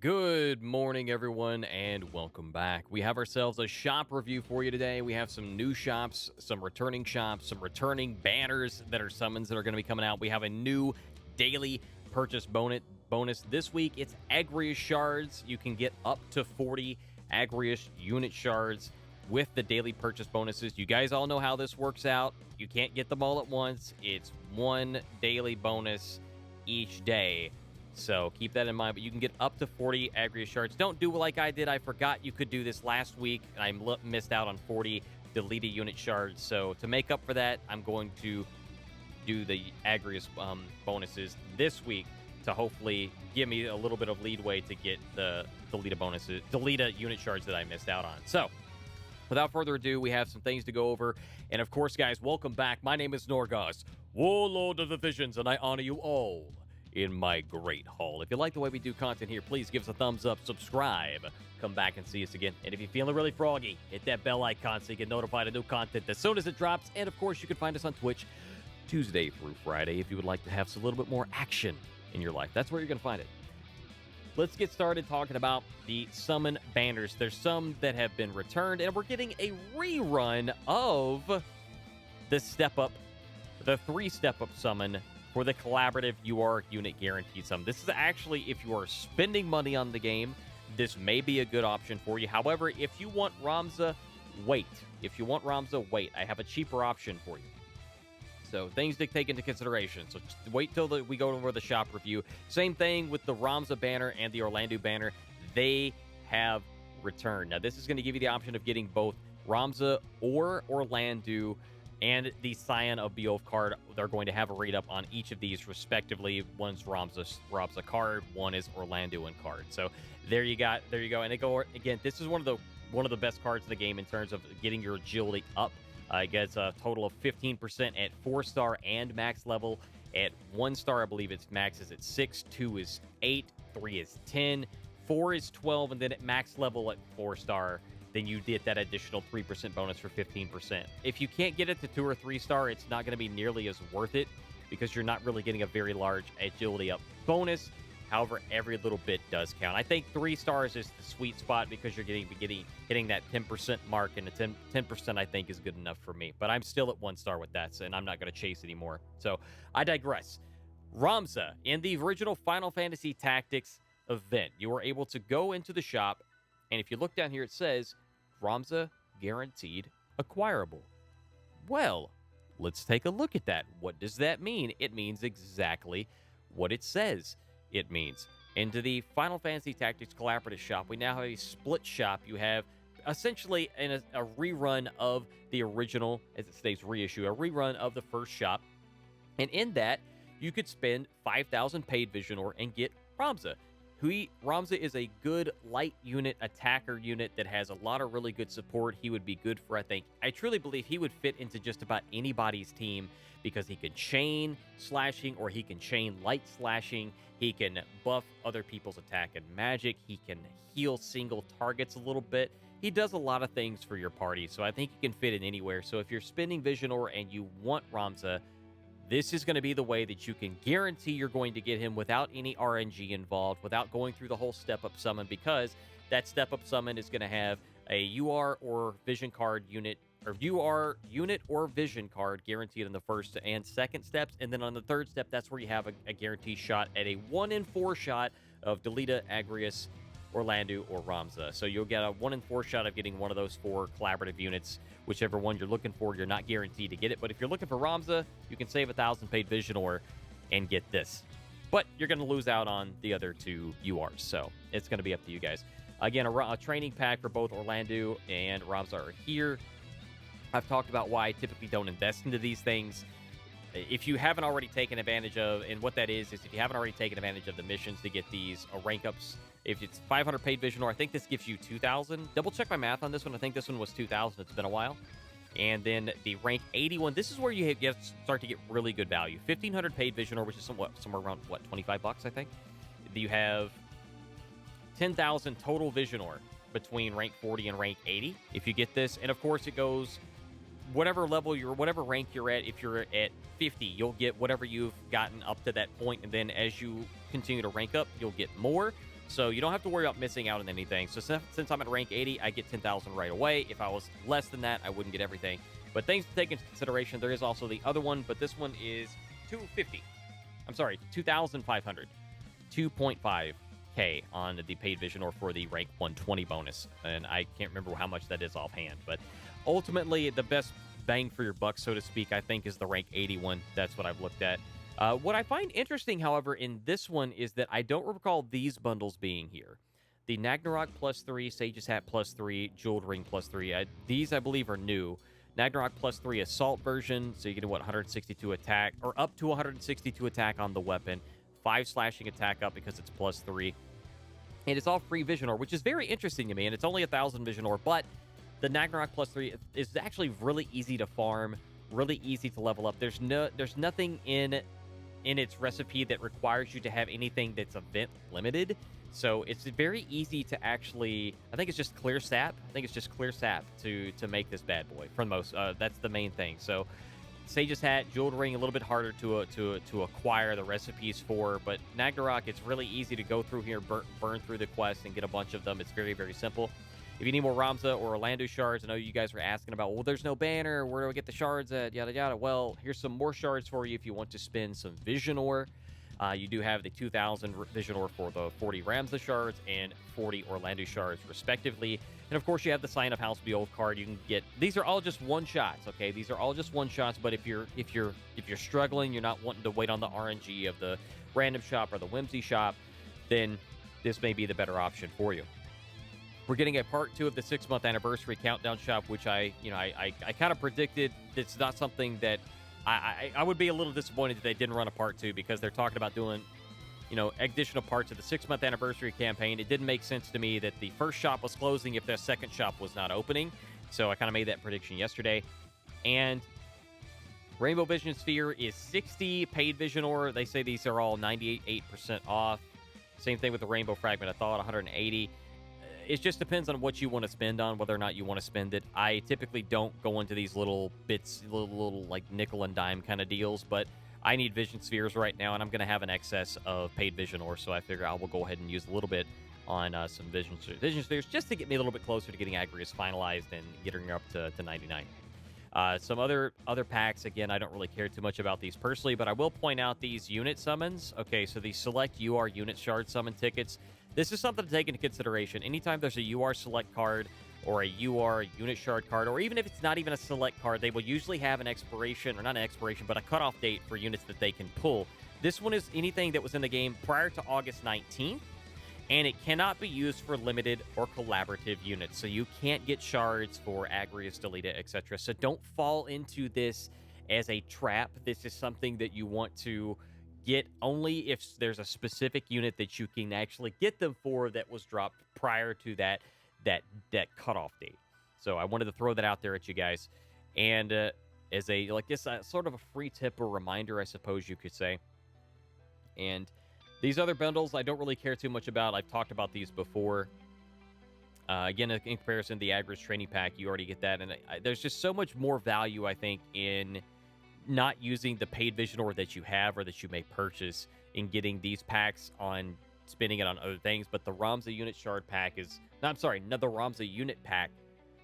Good morning, everyone, and welcome back. We have ourselves a shop review for you today. We have some new shops, some returning banners that are summons that are going to be coming out. We have a new daily purchase bonus this week. It's Agrius shards. You can get up to 40 Agrius unit shards with the daily purchase bonuses. You guys all know how this works out. You can't get them all at once. It's one daily bonus each day. So keep that in mind, but you can get up to 40 Agrius shards. Don't do like I did. I forgot you could do this last week, and I missed out on 40 deleted unit shards. So to make up for that, I'm going to do the Agrius bonuses this week to hopefully give me a little bit of leadway to get the delete unit shards that I missed out on. So without further ado, we have some things to go over. And of course, guys, welcome back. My name is Norgoz, Warlord of the Visions, and I honor you all in my great hall. If you like the way we do content here, please give us a thumbs up, subscribe, come back and see us again. And if you're feeling really froggy, hit that bell icon so you get notified of new content as soon as it drops. And of course, you can find us on Twitch Tuesday through Friday if you would like to have a little bit more action in your life. That's where you're going to find it. Let's get started talking about the summon banners. There's some that have been returned, and we're getting a rerun of the the 3 step-up summon for the collaborative UR unit guaranteed summon. This is actually, if you are spending money on the game, this may be a good option for you. However, if you want Ramza, wait. I have a cheaper option for you. So things to take into consideration. So just wait till we go over the shop review. Same thing with the Ramza banner and the Orlando banner. They have returned. Now, this is going to give you the option of getting both Ramza or Orlando and the Scion of Beowulf card. They're going to have a read-up on each of these, respectively. One's Ramza card, one is Orlando and card. So there you go. And again, this is one of the best cards in the game in terms of getting your agility up. It gets a total of 15% at 4-star and max level. At 1-star, I believe its max is at 6, 2 is 8, 3 is 10, 4 is 12, and then at max level at 4-star, then you get that additional 3% bonus for 15%. If you can't get it to 2 or 3-star, it's not going to be nearly as worth it because you're not really getting a very large agility up bonus. However, every little bit does count. I think 3 stars is the sweet spot because you're hitting that 10% mark, and the 10% I think is good enough for me. But I'm still at 1 star with that, and I'm not going to chase anymore. So I digress. Ramza, in the original Final Fantasy Tactics event, you were able to go into the shop, and if you look down here, it says Ramza guaranteed acquirable. Well, let's take a look at that. What does that mean? It means exactly what it says it means. Into the Final Fantasy Tactics Collaborative shop, we now have a split shop. You have essentially a rerun of the original, as it states reissue, a rerun of the first shop. And in that, you could spend 5,000 paid Vision Ore and get Ramza. Ramza is a good light unit, attacker unit that has a lot of really good support. He would be good for, I truly believe he would fit into just about anybody's team because he can chain slashing or he can chain light slashing. He can buff other people's attack and magic. He can heal single targets a little bit. He does a lot of things for your party, so I think he can fit in anywhere. So if you're spending Vision Ore and you want Ramza, this is going to be the way that you can guarantee you're going to get him without any RNG involved, without going through the whole step-up summon, because that step-up summon is going to have a UR or Vision card unit, or UR unit or Vision card guaranteed in the first and second steps, and then on the third step, that's where you have a guaranteed shot at a 1 in 4 shot of Delita, Agrius, Orlando, or Ramza. So you'll get a 1 in 4 shot of getting one of those 4 collaborative units. Whichever one you're looking for, you're not guaranteed to get it. But if you're looking for Ramza, you can save 1,000 paid Vision Ore and get this. But you're going to lose out on the other 2 URs, so it's going to be up to you guys. Again, a training pack for both Orlando and Ramza are here. I've talked about why I typically don't invest into these things. If you haven't already taken advantage of, and what that is if you haven't already taken advantage of the missions to get these rank ups, if it's 500 paid Vision Ore, I think this gives you 2,000. Double check my math on this one. I think this one was 2,000. It's been a while. And then the rank 81, this is where you start to get really good value. 1,500 paid Vision Ore, which is somewhere around, $25, I think. You have 10,000 total Vision Ore between rank 40 and rank 80 if you get this. And of course, it goes whatever rank you're at. If you're at 50, you'll get whatever you've gotten up to that point, and then as you continue to rank up, you'll get more. So you don't have to worry about missing out on anything. So since I'm at rank 80, I get 10,000 right away. If I was less than that, I wouldn't get everything. But things to take into consideration, there is also the other one, but this one is 250. I'm sorry, 2,500. 2.5K on the paid vision or for the rank 120 bonus. And I can't remember how much that is offhand. But ultimately, the best bang for your buck, so to speak, I think is the rank 81. That's what I've looked at. What I find interesting, however, in this one is that I don't recall these bundles being here. The Nagnarok +3, Sage's Hat +3, Jeweled Ring +3. These, I believe, are new. Nagnarok +3 Assault version, so you get, 162 attack, or up to 162 attack on the weapon. 5 slashing attack up because it's +3. And it's all free Vision Ore, which is very interesting to me, and it's only 1,000 Vision Ore, but the Nagnarok +3 is actually really easy to farm, really easy to level up. There's nothing in its recipe that requires you to have anything that's event limited. So it's very easy to actually, I think it's just clear sap. I think it's just clear sap to make this bad boy for the most. That's the main thing. So Sage's Hat, Jeweled Ring, a little bit harder to acquire the recipes for, but Nagnarok, it's really easy to go through here, burn through the quest and get a bunch of them. It's very, very simple. If you need more Ramza or Orlando shards, I know you guys were asking about, well, there's no banner. Where do I get the shards at? Yada, yada. Well, here's some more shards for you if you want to spin some Vision Ore. You do have the 2,000 Vision Ore for the 40 Ramza shards and 40 Orlando shards, respectively. And, of course, you have the Sign of House Behold card. You can get... These are all just one-shots, okay? These are all just one-shots, but if you're struggling, you're not wanting to wait on the RNG of the random shop or the Whimsy shop, then this may be the better option for you. We're getting a part 2 of the 6-month anniversary countdown shop, which I kind of predicted. It's not something that I would be a little disappointed if they didn't run a part 2 because they're talking about doing, additional parts of the 6-month anniversary campaign. It didn't make sense to me that the first shop was closing if their second shop was not opening. So I kind of made that prediction yesterday. And Rainbow Vision Sphere is 60 paid Vision Ore. They say these are all 98% off. Same thing with the Rainbow Fragment. I thought 180. It just depends on what you want to spend on, whether or not you want to spend it. I typically don't go into these little bits, little like nickel and dime kind of deals, but I need Vision Spheres right now, and I'm going to have an excess of paid Vision Ore, so I figure I will go ahead and use a little bit on some Vision Spheres just to get me a little bit closer to getting Agrius finalized and getting up to 99. Some other packs, again, I don't really care too much about these personally, but I will point out these unit summons. Okay, so these select UR unit shard summon tickets. This is something to take into consideration. Anytime there's a UR select card or a UR unit shard card, or even if it's not even a select card, they will usually have an expiration, or not an expiration, but a cutoff date for units that they can pull. This one is anything that was in the game prior to August 19th, and it cannot be used for limited or collaborative units. So you can't get shards for Agrius, Delita, etc. So don't fall into this as a trap. This is something that you want to get only if there's a specific unit that you can actually get them for that was dropped prior to that cutoff date. So I wanted to throw that out there at you guys. And as a, like this, sort of a free tip or reminder, I suppose you could say. And these other bundles, I don't really care too much about. I've talked about these before. Again, in comparison to the Agrius Training Pack, you already get that. And there's just so much more value, I think, in not using the paid Vision Ore that you have or that you may purchase in getting these packs on spending it on other things. But the Ramza Unit Shard Pack is... No, I'm sorry, the Ramza Unit Pack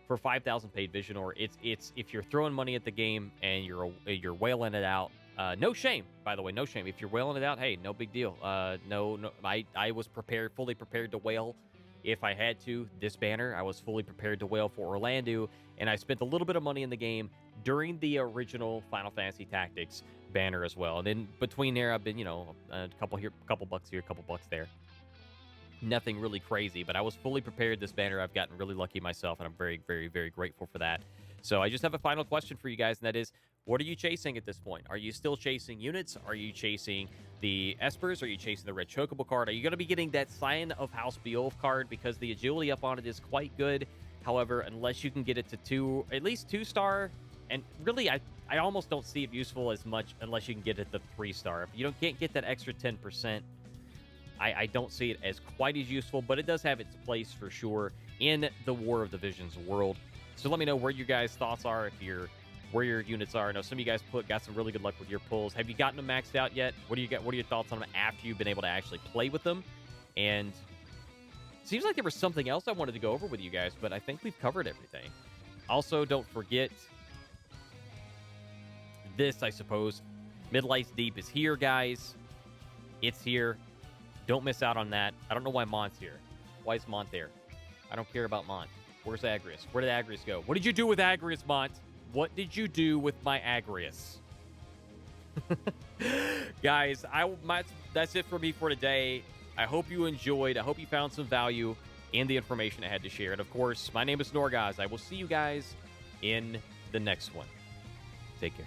for 5,000 paid Vision Ore. It's if you're throwing money at the game and you're whaling it out, no shame, by the way, no shame. If you're whaling it out, hey, no big deal. No, I was fully prepared to whale if I had to. This banner, I was fully prepared to whale for Orlando, and I spent a little bit of money in the game during the original Final Fantasy Tactics banner as well. And then between there, I've been, a couple here, couple bucks here, couple bucks there. Nothing really crazy, but I was fully prepared this banner. I've gotten really lucky myself, and I'm very, very, very grateful for that. So I just have a final question for you guys, and that is, what are you chasing at this point? Are you still chasing units? Are you chasing the Espers? Are you chasing the Red Chocobo card? Are you going to be getting that Sign of House Beowulf card? Because the agility up on it is quite good. However, unless you can get it to at least 2-star, and really, I almost don't see it useful as much unless you can get it to 3-star. If you can't get that extra 10%, I don't see it as quite as useful, but it does have its place for sure in the War of the Visions world. So let me know where you guys' thoughts are, where your units are. I know some of you guys got some really good luck with your pulls. Have you gotten them maxed out yet? What are your thoughts on them after you've been able to actually play with them? And seems like there was something else I wanted to go over with you guys, but I think we've covered everything. Also, don't forget this, I suppose. Midlife's Deep is here, guys. It's here. Don't miss out on that. I don't know why Mont's here. Why is Mont there? I don't care about Mont. Where's Agrius? Where did Agrius go? What did you do with Agrius, Mont? What did you do with my Agrius? Guys, that's it for me for today. I hope you enjoyed. I hope you found some value in the information I had to share. And of course, my name is Norgoz. I will see you guys in the next one. Take care.